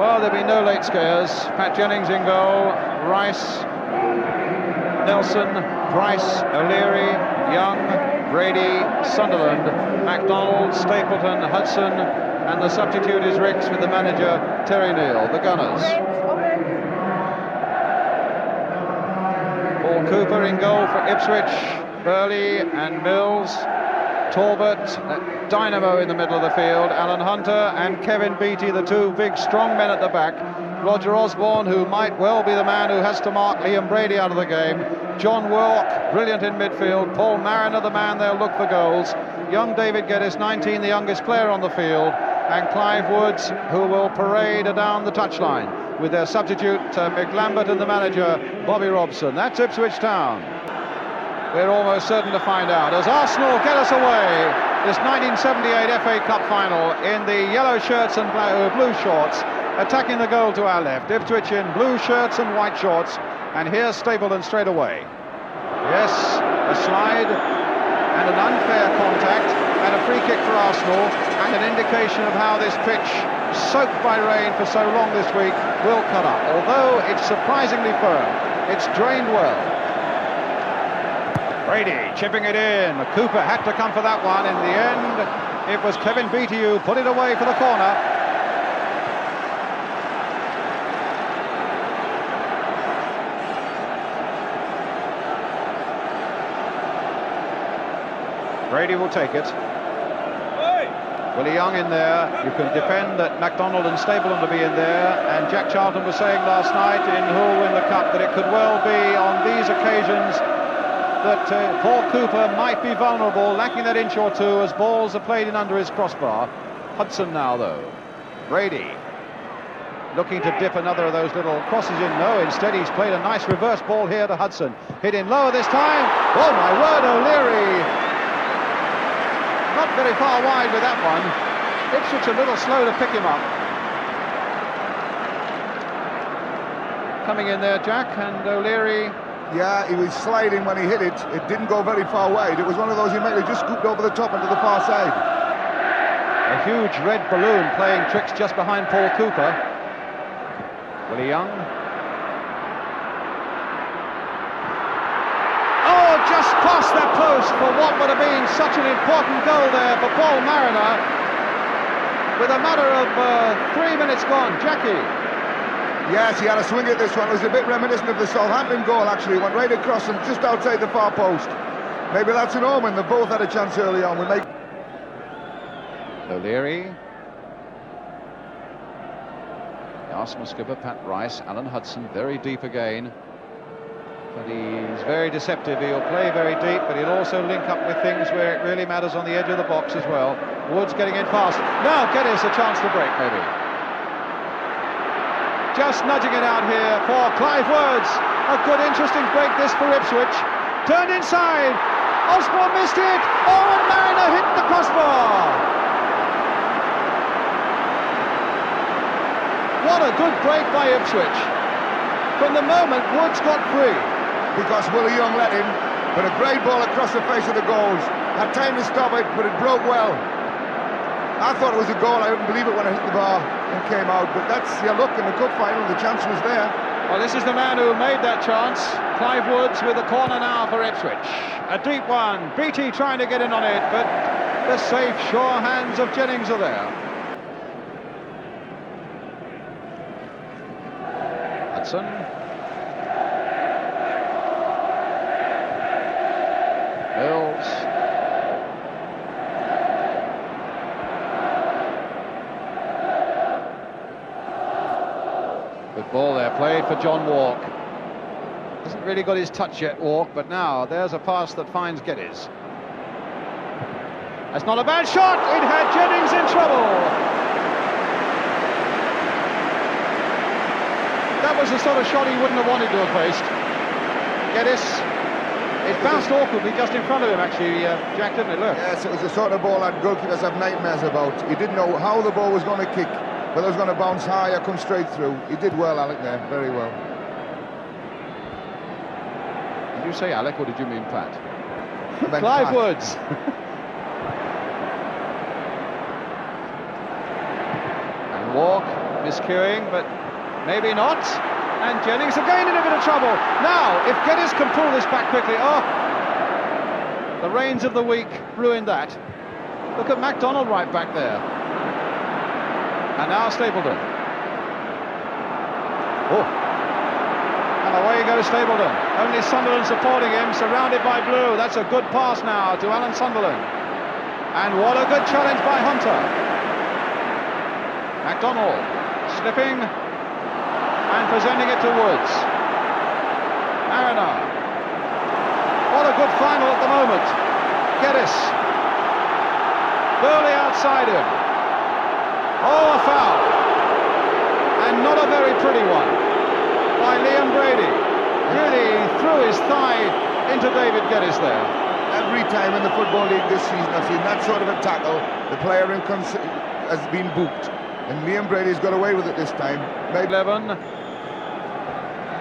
Well, there'll be no late scares. Pat Jennings in goal, Rice, Nelson, Price, O'Leary, Young, Brady, Sunderland, MacDonald, Stapleton, Hudson, and the substitute is Ricks with the manager Terry Neal, the Gunners. Paul Cooper in goal for Ipswich, Burley and Mills, Talbot, Dynamo in the middle of the field, Alan Hunter and Kevin Beattie, the two big strong men at the back. Roger Osborne, who might well be the man who has to mark Liam Brady out of the game. John Wark, brilliant in midfield. Paul Mariner, the man they'll look for goals. Young David Geddes, 19, the youngest player on the field. And Clive Woods, who will parade down the touchline with their substitute Mick Lambert and the manager Bobby Robson. That's Ipswich Town. We're almost certain to find out as Arsenal get us away. This 1978 FA Cup final in the yellow shirts and blue shorts, attacking the goal to our left. Ipswich in blue shirts and white shorts, and here's Stapleton straight away. Yes, a slide and an unfair contact and a free kick for Arsenal, and an indication of how this pitch, soaked by rain for so long this week, will cut up. Although it's surprisingly firm, it's drained well. Brady chipping it in. Cooper had to come for that one. In the end, it was Kevin Beattie who put it away for the corner. Brady will take it. Willie Young in there. You can depend that MacDonald and Stapleton will be in there. And Jack Charlton was saying last night in Who'll Win the Cup that it could well be on these occasions that Paul Cooper might be vulnerable, lacking that inch or two as balls are played in under his crossbar. Hudson now, though. Brady looking to dip another of those little crosses in. No, instead he's played a nice reverse ball here to Hudson. Hit in lower this time. Oh my word, O'Leary. Not very far wide with that one. Ipswich a little slow to pick him up. Coming in there, Jack, and O'Leary. Yeah, he was sliding when he hit it. It didn't go very far wide. It was one of those he might have just scooped over the top into the far side. A huge red balloon playing tricks just behind Paul Cooper. Willie Young. Oh, just past that post for what would have been such an important goal there for Paul Mariner. With a matter of 3 minutes gone. Jackie. Yes, he had a swing at this one. It was a bit reminiscent of the Southampton goal, actually. Went right across him, just outside the far post. Maybe that's an omen. They both had a chance early on. O'Leary. The Arsenal skipper, Pat Rice. Alan Hudson, very deep again. But he's very deceptive. He'll play very deep, but he'll also link up with things where it really matters on the edge of the box as well. Woods getting in fast. Now Geddes a chance to break, maybe. Just nudging it out here for Clive Woods. A good, interesting break this for Ipswich. Turned inside. Osborne missed it. Oh, and Mariner hit the crossbar. What a good break by Ipswich. From the moment Woods got free. Because Willie Young let him. But a great ball across the face of the goals. Had time to stop it, but it broke well. I thought it was a goal. I didn't believe it when it hit the bar and came out. But that's your look in the cup final. The chance was there. Well, this is the man who made that chance. Clive Woods with the corner now for Ipswich. A deep one. Beattie trying to get in on it, but the safe, sure hands of Jennings are there. Hudson. Mills. Good ball there, played for John Wark. Hasn't really got his touch yet, Wark, but now there's a pass that finds Geddes. That's not a bad shot. It had Jennings in trouble. That was the sort of shot he wouldn't have wanted to have faced. Geddes. It bounced awkwardly just in front of him, actually, Jack, didn't it? Look. Yes, it was the sort of ball that goalkeepers have nightmares about. He didn't know how the ball was going to kick, whether it was going to bounce high or come straight through. He did well, Alec, there, very well. Did you say Alec, or did you mean Pat? Clive Pat. Woods. And Wark. Miscuing, but maybe not. And Jennings again in a bit of trouble. Now, if Geddes can pull this back quickly, the rains of the week ruined that. Look at MacDonald right back there. And now Stapleton. And away goes Stapleton. Only Sunderland supporting him, surrounded by blue. That's a good pass now to Alan Sunderland. And what a good challenge by Hunter. MacDonald slipping and presenting it to Woods. Mariner. What a good final at the moment. Geddes. Burley outside him. Oh, a foul. And not a very pretty one by Liam Brady. Really threw his thigh into David Geddes there. Every time in the Football League this season I've seen that sort of a tackle, the player has been booked. And Liam Brady's got away with it this time. 11.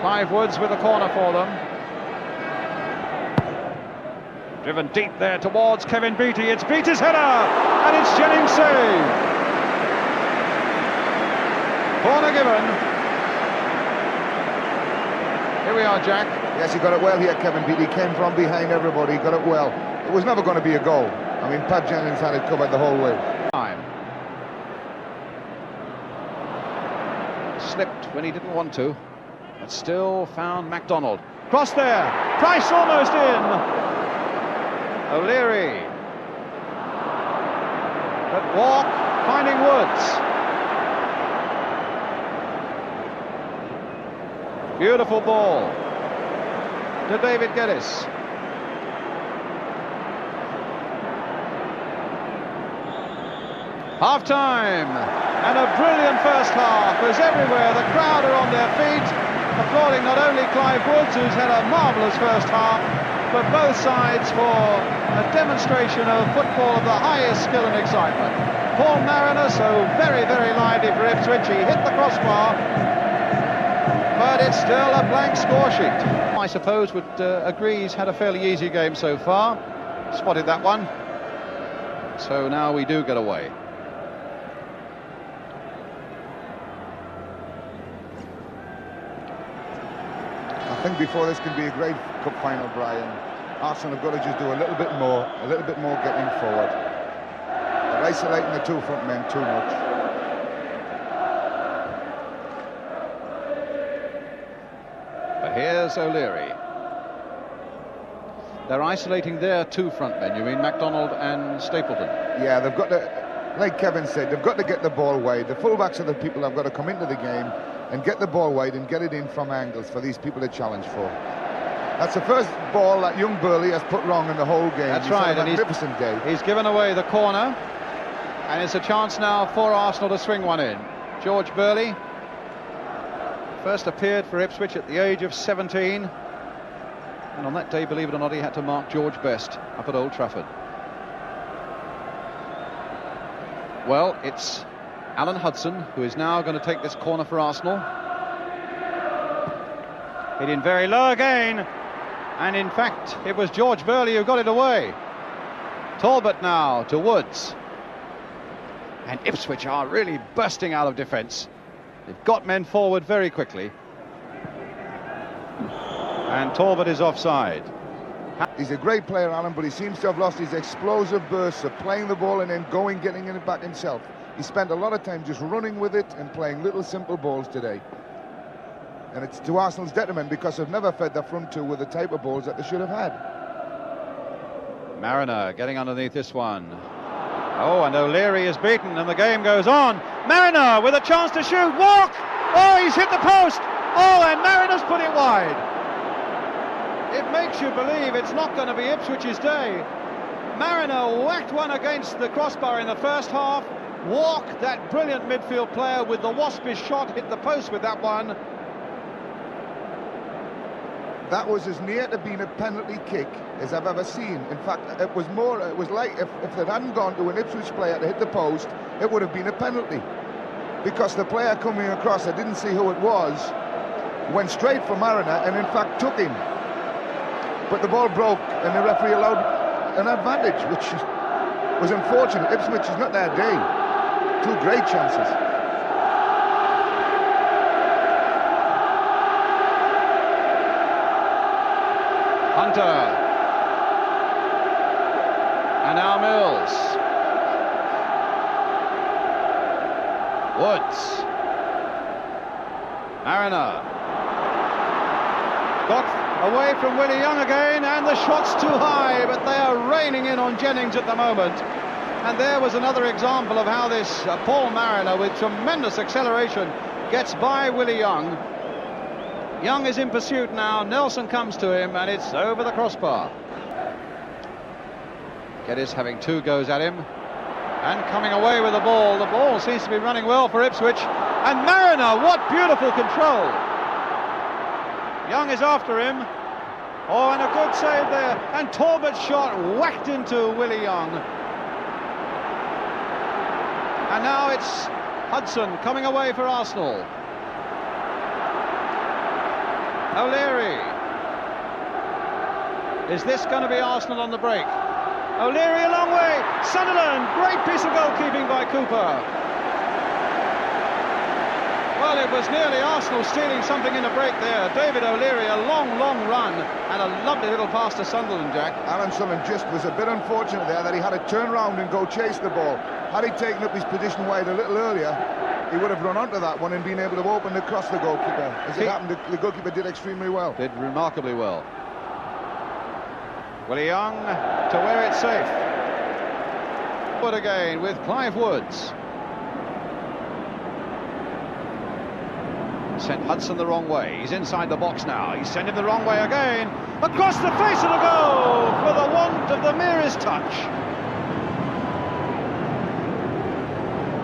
Clive Woods with a corner for them. Driven deep there towards Kevin Beattie. It's Beattie's header, and it's Jennings' save. Corner given. Here we are, Jack. Yes, he got it well here, Kevin Beattie. Came from behind everybody, got it well. It was never going to be a goal. I mean, Pat Jennings had it covered the whole way. Time. Slipped when he didn't want to, but still found MacDonald. Cross there. Price almost in. O'Leary. But Walk finding Woods. Beautiful ball to David Geddes. Half time, and a brilliant first half as everywhere the crowd are on their feet, applauding not only Clive Woods, who's had a marvellous first half, but both sides for a demonstration of football of the highest skill and excitement. Paul Mariner, so very, very lively for Ipswich. He hit the crossbar, but it's still a blank score sheet. I suppose would agree he's had a fairly easy game so far. Spotted that one. So now we do get away. I think before this can be a great cup final, Brian, Arsenal have got to just do a little bit more getting forward. They're isolating the two front men too much. But here's O'Leary. They're isolating their two front men, you mean MacDonald and Stapleton? Yeah, they've got to, like Kevin said, they've got to get the ball wide. The fullbacks are the people that have got to come into the game and get the ball wide and get it in from angles for these people to challenge for. That's the first ball that young Burley has put wrong in the whole game. That's right, and magnificent day. He's given away the corner, and it's a chance now for Arsenal to swing one in. George Burley first appeared for Ipswich at the age of 17, and on that day, believe it or not, he had to mark George Best up at Old Trafford. Well, it's Alan Hudson who is now going to take this corner for Arsenal. Hit in very low again, and in fact it was George Burley who got it away. Talbot now to Woods, and Ipswich are really bursting out of defence. They've got men forward very quickly, and Talbot is offside. He's a great player, Alan, but he seems to have lost his explosive bursts of playing the ball and then getting it back himself. He spent a lot of time just running with it and playing little simple balls today. And it's to Arsenal's detriment because they've never fed their front two with the type of balls that they should have had. Mariner getting underneath this one. Oh, and O'Leary is beaten and the game goes on. Mariner with a chance to shoot. Walk! Oh, he's hit the post! Oh, and Mariner's put it wide. It makes you believe it's not going to be Ipswich's day. Mariner whacked one against the crossbar in the first half. Walk, that brilliant midfield player with the waspish shot, hit the post with that one. That was as near to being a penalty kick as I've ever seen. In fact, it was like if it hadn't gone to an Ipswich player to hit the post, it would have been a penalty. Because the player coming across, I didn't see who it was, went straight for Mariner and in fact took him. But the ball broke and the referee allowed an advantage, which was unfortunate. Ipswich is not their day. Two great chances. Hunter. And now Mills. Woods. Mariner. Got away from Willie Young again, and the shot's too high, but they are raining in on Jennings at the moment. And there was another example of how this Paul Mariner, with tremendous acceleration, gets by Willie Young. Young is in pursuit now. Nelson comes to him, and it's over the crossbar. Geddes having two goes at him and coming away with the ball. The ball seems to be running well for Ipswich. And Mariner, what beautiful control. Young is after him. Oh, and a good save there. And Talbot's shot whacked into Willie Young. And now it's Hudson coming away for Arsenal. O'Leary. Is this going to be Arsenal on the break? O'Leary a long way. Sunderland, great piece of goalkeeping by Cooper. Well, it was nearly Arsenal stealing something in a break there. David O'Leary, a long run and a lovely little pass to Sunderland, Jack. Alan Sunderland just was a bit unfortunate there that he had to turn round and go chase the ball. Had he taken up his position wide a little earlier, he would have run onto that one and been able to open across the goalkeeper. As it happened, the goalkeeper did extremely well. Did remarkably well. Willie Young to where it's safe. But again with Clive Woods. Sent Hudson the wrong way. He's inside the box now. He's sent him the wrong way again. Across the face of the goal for the want of the merest touch.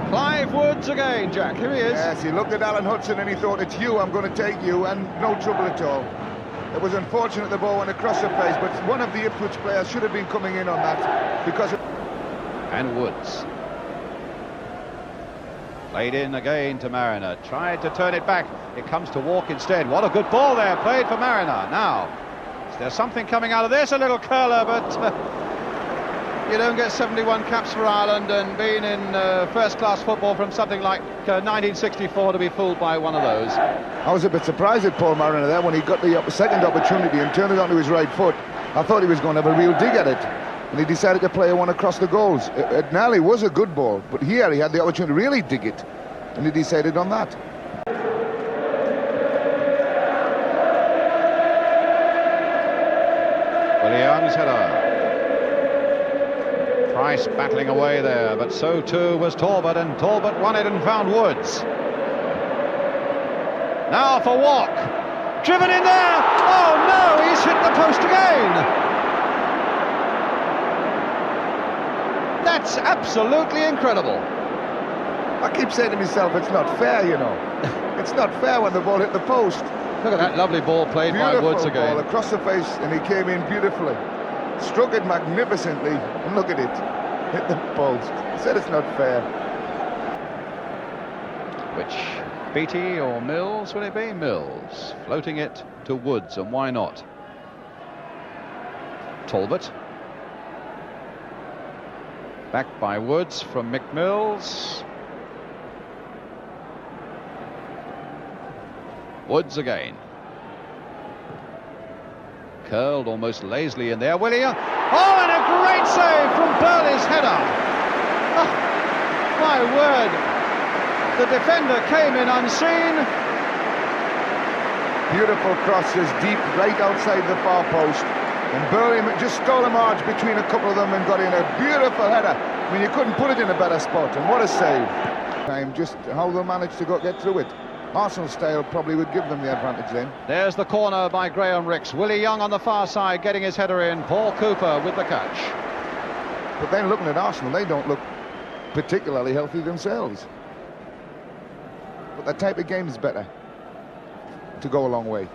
Clive Woods again, Jack. Here he is. Yes, he looked at Alan Hudson and he thought, it's you, I'm going to take you, and no trouble at all. It was unfortunate the ball went across the face, but one of the Ipswich players should have been coming in on that because of... And Woods. Played in again to Mariner. Tried to turn it back. It comes to Walk instead. What a good ball there. Played for Mariner. Now, is there something coming out of this? A little curler, but you don't get 71 caps for Ireland and being in first-class football from something like 1964 to be fooled by one of those. I was a bit surprised at Paul Mariner there when he got the second opportunity and turned it onto his right foot. I thought he was going to have a real dig at it. And he decided to play one across the goals. It nearly was a good ball, but here he had the opportunity to really dig it, and he decided on that. Willie Young's header. Price battling away there, but so too was Talbot, and Talbot won it and found Woods. Now for Walk. Driven in there. Oh no, he's hit the post again. That's absolutely incredible. I keep saying to myself, it's not fair, you know. It's not fair when the ball hit the post. Look at that lovely ball played by Woods again. Ball across the face, and he came in beautifully. Struck it magnificently, and look at it. Hit the post. I said it's not fair. Which, Beattie or Mills, will it be? Mills. Floating it to Woods, and why not? Talbot. Back by Woods from McMills. Woods again. Curled almost lazily in there. Willie Young. Oh, and a great save from Burley's header. Oh, my word. The defender came in unseen. Beautiful crosses deep right outside the far post. And Burley just stole a march between a couple of them and got in a beautiful header. I mean, you couldn't put it in a better spot. And what a save. Just how they managed to get through it. Arsenal style probably would give them the advantage then. There's the corner by Graham Ricks. Willie Young on the far side getting his header in. Paul Cooper with the catch. But then looking at Arsenal, they don't look particularly healthy themselves. But that type of game is better to go a long way.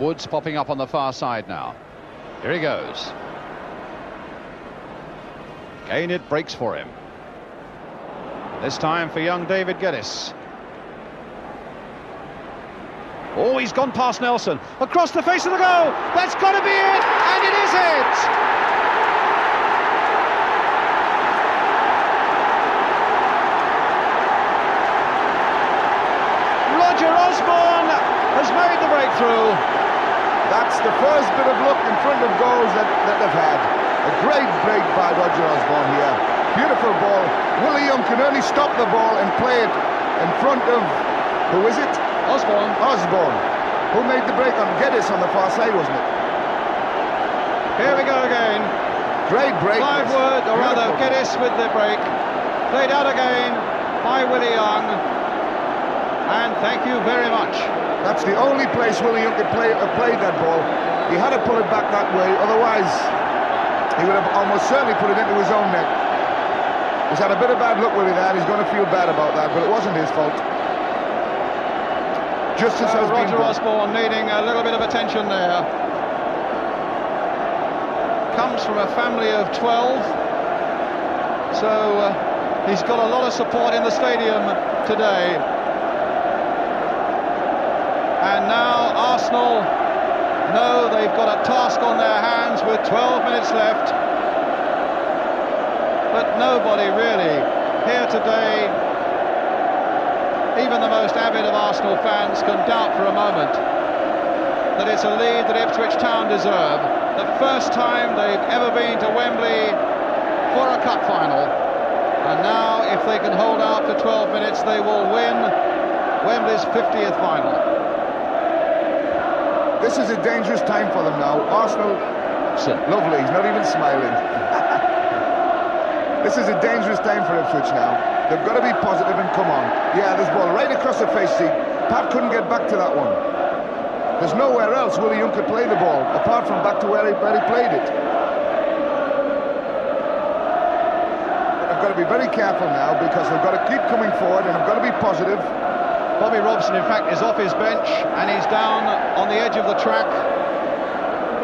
Woods popping up on the far side now. Here he goes. Again it breaks for him. This time for young David Geddes. Oh, he's gone past Nelson. Across the face of the goal. That's got to be it. And it is it. Roger Osborne has made the breakthrough. That's the first bit of luck in front of goals that they've had. A great break by Roger Osborne here. Beautiful ball. Willie Young can only stop the ball and play it in front of, who is it? Osborne. Osborne. Who made the break on Geddes on the far side, wasn't it? Here we go again. Great break. Clive Wood, or rather Geddes with the break. Played out again by Willie Young. And thank you very much. That's the only place Willie Young could have played that ball. He had to pull it back that way, otherwise he would have almost certainly put it into his own net. He's had a bit of bad luck, Willie, there. He's going to feel bad about that, but it wasn't his fault. Justice has been Roger Osborne needing a little bit of attention there. Comes from a family of 12, so he's got a lot of support in the stadium today. And now Arsenal know they've got a task on their hands with 12 minutes left. But nobody really here today, even the most avid of Arsenal fans, can doubt for a moment that it's a lead that Ipswich Town deserve. The first time they've ever been to Wembley for a cup final. And now, if they can hold out for 12 minutes, they will win Wembley's 50th final. This is a dangerous time for them now. Arsenal, lovely, he's not even smiling. This is a dangerous time for Ipswich now. They've got to be positive and come on. Yeah, this ball right across the face. See, Pat couldn't get back to that one. There's nowhere else Willie Young could play the ball, apart from back to where he played it. But I've got to be very careful now, because they've got to keep coming forward, and I've got to be positive. Bobby Robson, in fact, is off his bench, and he's down on the edge of the track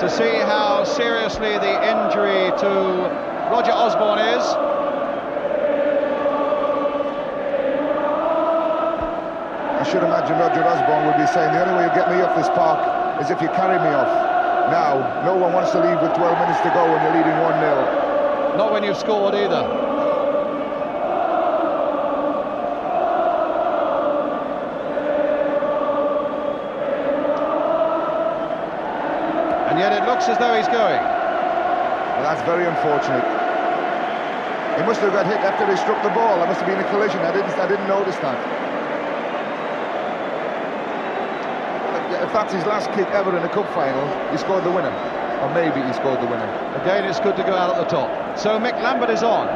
to see how seriously the injury to Roger Osborne is. I should imagine Roger Osborne would be saying, the only way you get me off this park is if you carry me off. Now, no one wants to leave with 12 minutes to go when you're leading 1-0. Not when you've scored either. And yet it looks as though he's going. Well, that's very unfortunate. He must have got hit after he struck the ball. There must have been a collision. I didn't notice that. If that's his last kick ever in a cup final, he scored the winner. Or maybe he scored the winner. Again, it's good to go out at the top. So Mick Lambert is on.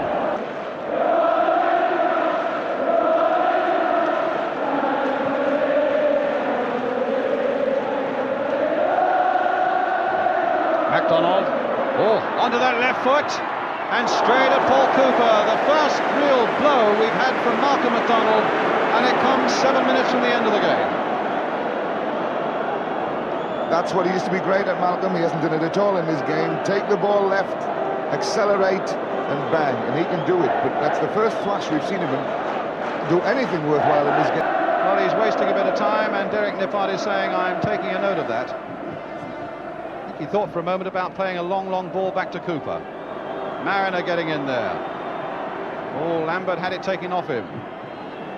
MacDonald, onto that left foot, and straight at Paul Cooper. The first real blow we've had from Malcolm MacDonald, and it comes 7 minutes from the end of the game. That's what he used to be great at, Malcolm. He hasn't done it at all in this game. Take the ball left, accelerate, and bang, and he can do it. But that's the first flash we've seen of him do anything worthwhile in this game. Well, he's wasting a bit of time, and Derek Nippard is saying, I'm taking a note of that. He thought for a moment about playing a long ball back to Cooper. Mariner getting in there. Oh, Lambert had it taken off him.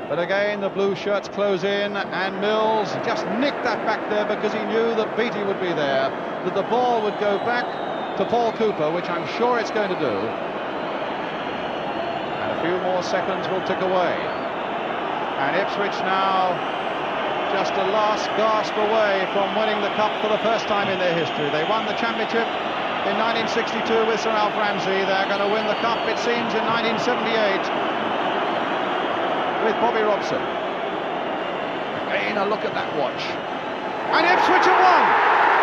But again, the blue shirts close in, and Mills just nicked that back there because he knew that Beattie would be there, that the ball would go back to Paul Cooper, which I'm sure it's going to do. And a few more seconds will tick away. And Ipswich now just a last gasp away from winning the cup for the first time in their history. They won the championship in 1962 with Sir Alf Ramsey. They're going to win the cup, it seems, in 1978 with Bobby Robson. Again, a look at that watch. And Ipswich have won!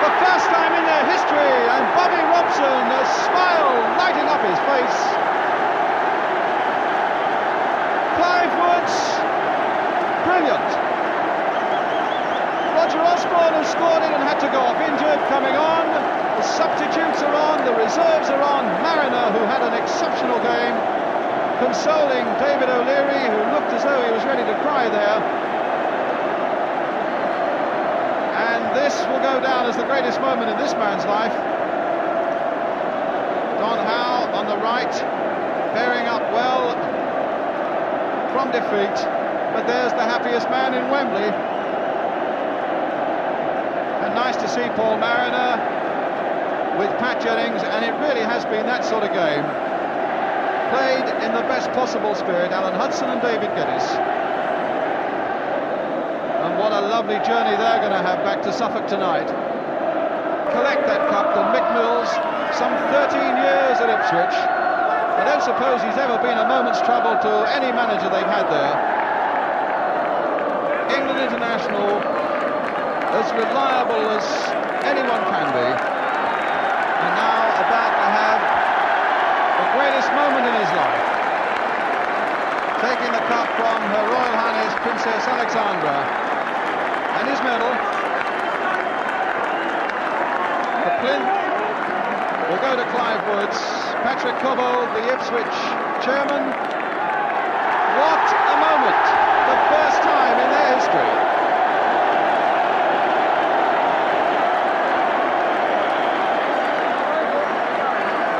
The first time in their history, and Bobby Robson, a smile lighting up his face. Clive Woods, brilliant. Roger Osborne has scored it and had to go off injured, coming on. The substitutes are on, the reserves are on. Mariner, who had an exceptional game, consoling David O'Leary, who looked as though he was ready to cry there. And this will go down as the greatest moment in this man's life. Don Howe on the right, bearing up well from defeat, but there's the happiest man in Wembley. And nice to to see Paul Mariner with Pat Jennings, and it really has been that sort of game. Played in the best possible spirit, Alan Hudson and David Geddes. And what a lovely journey they're going to have back to Suffolk tonight. Collect that cup to Mick Mills, some 13 years at Ipswich. I don't suppose he's ever been a moment's trouble to any manager they've had there. England international, as reliable as anyone can be, and now about to have the greatest moment in his life, taking the cup from Her Royal Highness Princess Alexandra, and his medal. The plinth will go to Clive Woods. Patrick Cobbold, the Ipswich chairman. What